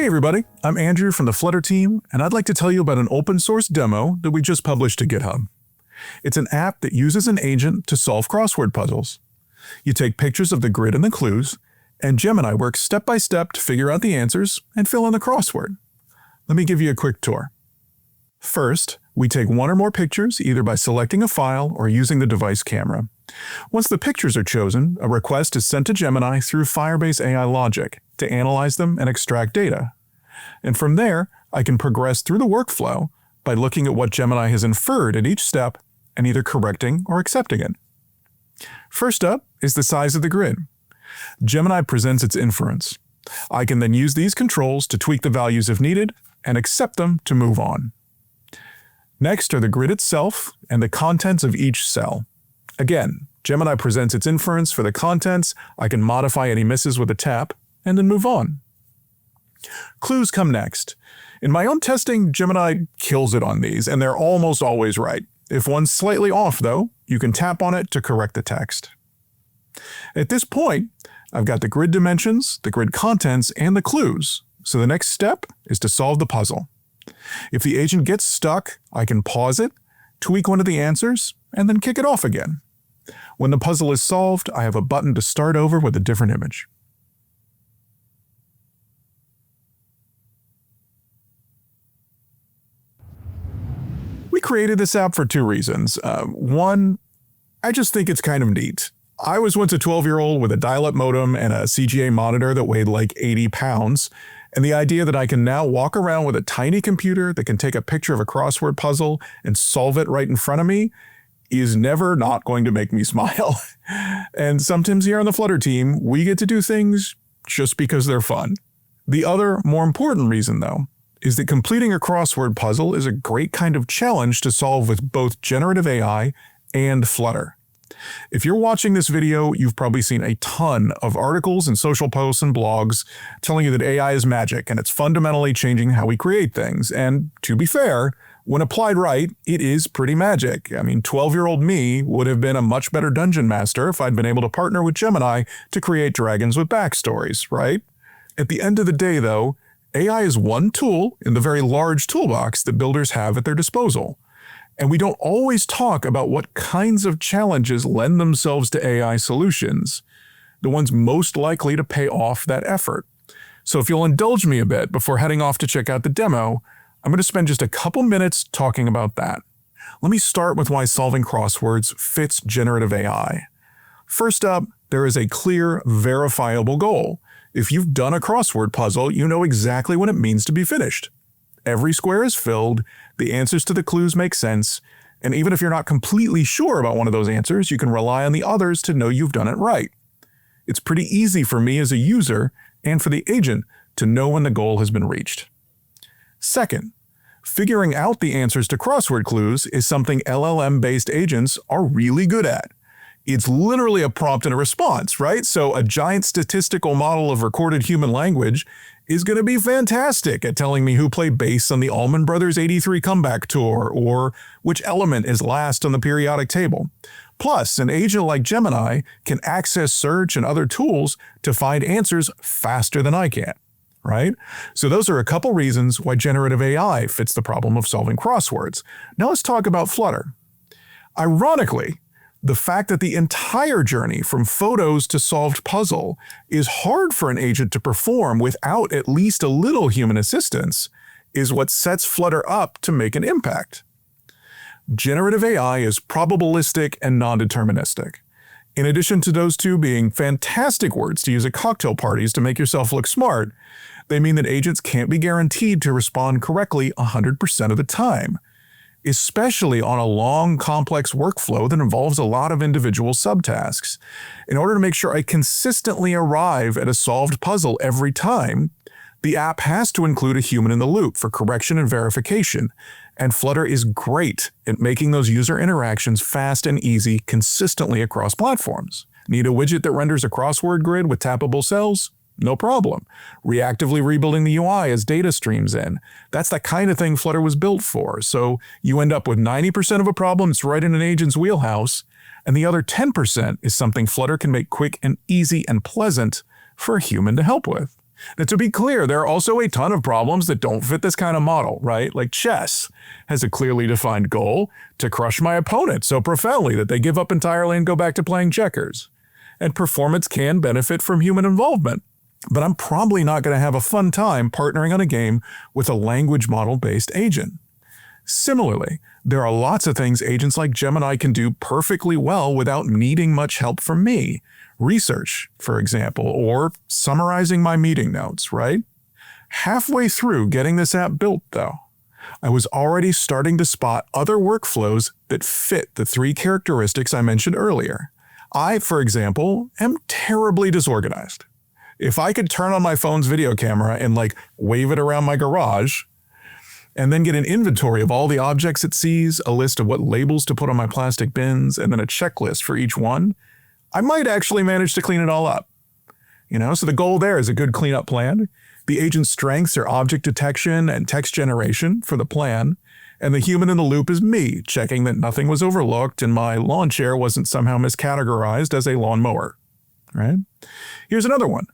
Hey everybody, I'm Andrew from the Flutter team, and I'd like to tell you about an open source demo that we just published to GitHub. It's an app that uses an agent to solve crossword puzzles. You take pictures of the grid and the clues, and Gemini works step by step to figure out the answers and fill in the crossword. Let me give you a quick tour. First, we take one or more pictures either by selecting a file or using the device camera. Once the pictures are chosen, a request is sent to Gemini through Firebase AI logic to analyze them and extract data. And from there, I can progress through the workflow by looking at what Gemini has inferred at each step and either correcting or accepting it. First up is the size of the grid. Gemini presents its inference. I can then use these controls to tweak the values if needed and accept them to move on. Next are the grid itself and the contents of each cell. Again, Gemini presents its inference for the contents. I can modify any misses with a tap and then move on. Clues come next. In my own testing, Gemini kills it on these, and they're almost always right. If one's slightly off, though, you can tap on it to correct the text. At this point, I've got the grid dimensions, the grid contents, and the clues, so the next step is to solve the puzzle. If the agent gets stuck, I can pause it, tweak one of the answers, and then kick it off again. When the puzzle is solved, I have a button to start over with a different image. We created this app for two reasons. One, I just think it's kind of neat. I was once a 12-year-old with a dial-up modem and a CGA monitor that weighed like 80 pounds, and the idea that I can now walk around with a tiny computer that can take a picture of a crossword puzzle and solve it right in front of me is never not going to make me smile. And sometimes here on the Flutter team, we get to do things just because they're fun. The other, more important reason, though, is that completing a crossword puzzle is a great kind of challenge to solve with both generative AI and Flutter. If you're watching this video, you've probably seen a ton of articles and social posts and blogs telling you that AI is magic and it's fundamentally changing how we create things. And to be fair, when applied right, it is pretty magic. I mean, 12-year-old me would have been a much better dungeon master if I'd been able to partner with Gemini to create dragons with backstories, right? At the end of the day, though, AI is one tool in the very large toolbox that builders have at their disposal. And we don't always talk about what kinds of challenges lend themselves to AI solutions, the ones most likely to pay off that effort. So if you'll indulge me a bit before heading off to check out the demo, I'm going to spend just a couple minutes talking about that. Let me start with why solving crosswords fits generative AI. First up, there is a clear, verifiable goal. If you've done a crossword puzzle, you know exactly what it means to be finished. Every square is filled, the answers to the clues make sense, and even if you're not completely sure about one of those answers, you can rely on the others to know you've done it right. It's pretty easy for me as a user and for the agent to know when the goal has been reached. Second, figuring out the answers to crossword clues is something LLM-based agents are really good at. It's literally a prompt and a response, right? So a giant statistical model of recorded human language is going to be fantastic at telling me who played bass on the Allman Brothers '83 comeback tour or which element is last on the periodic table. Plus, an agent like Gemini can access search and other tools to find answers faster than I can, right? So those are a couple reasons why generative AI fits the problem of solving crosswords. Now let's talk about Flutter. Ironically, the fact that the entire journey from photos to solved puzzle is hard for an agent to perform without at least a little human assistance is what sets Flutter up to make an impact. Generative AI is probabilistic and non-deterministic. In addition to those two being fantastic words to use at cocktail parties to make yourself look smart, they mean that agents can't be guaranteed to respond correctly 100% of the time, especially on a long, complex workflow that involves a lot of individual subtasks. In order to make sure I consistently arrive at a solved puzzle every time, the app has to include a human in the loop for correction and verification, and Flutter is great at making those user interactions fast and easy consistently across platforms. Need a widget that renders a crossword grid with tappable cells? No problem. Reactively rebuilding the UI as data streams in. That's the kind of thing Flutter was built for. So you end up with 90% of a problem that's right in an agent's wheelhouse, and the other 10% is something Flutter can make quick and easy and pleasant for a human to help with. Now, to be clear, there are also a ton of problems that don't fit this kind of model, right? Like chess has a clearly defined goal to crush my opponent so profoundly that they give up entirely and go back to playing checkers. And performance can benefit from human involvement. But I'm probably not going to have a fun time partnering on a game with a language model-based agent. Similarly, there are lots of things agents like Gemini can do perfectly well without needing much help from me. Research, for example, or summarizing my meeting notes, right? Halfway through getting this app built, though, I was already starting to spot other workflows that fit the 3 characteristics I mentioned earlier. I, for example, am terribly disorganized. If I could turn on my phone's video camera and wave it around my garage, and then get an inventory of all the objects it sees, a list of what labels to put on my plastic bins, and then a checklist for each one, I might actually manage to clean it all up. So the goal there is a good cleanup plan. The agent's strengths are object detection and text generation for the plan, and the human in the loop is me, checking that nothing was overlooked and my lawn chair wasn't somehow miscategorized as a lawnmower, right? Here's another one.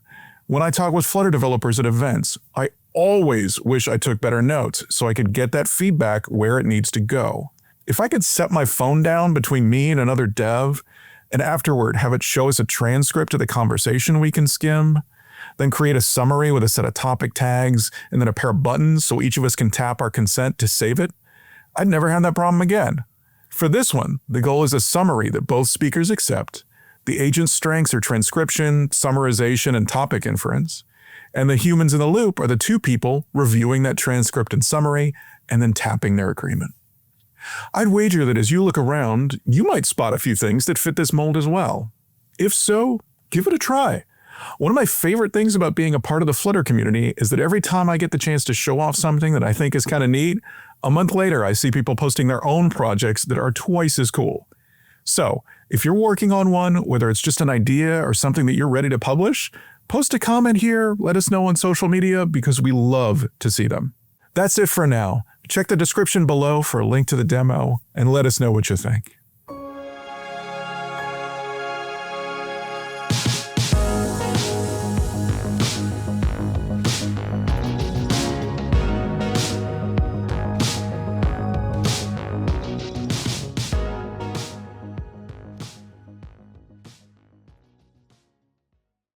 When I talk with Flutter developers at events, I always wish I took better notes so I could get that feedback where it needs to go. If I could set my phone down between me and another dev, and afterward have it show us a transcript of the conversation we can skim, then create a summary with a set of topic tags and then a pair of buttons so each of us can tap our consent to save it, I'd never have that problem again. For this one, the goal is a summary that both speakers accept. The agent's strengths are transcription, summarization, and topic inference. And the humans in the loop are the 2 people reviewing that transcript and summary and then tapping their agreement. I'd wager that as you look around, you might spot a few things that fit this mold as well. If so, give it a try. One of my favorite things about being a part of the Flutter community is that every time I get the chance to show off something that I think is kind of neat, a month later I see people posting their own projects that are twice as cool. So, if you're working on one, whether it's just an idea or something that you're ready to publish, post a comment here, let us know on social media because we love to see them. That's it for now. Check the description below for a link to the demo and let us know what you think.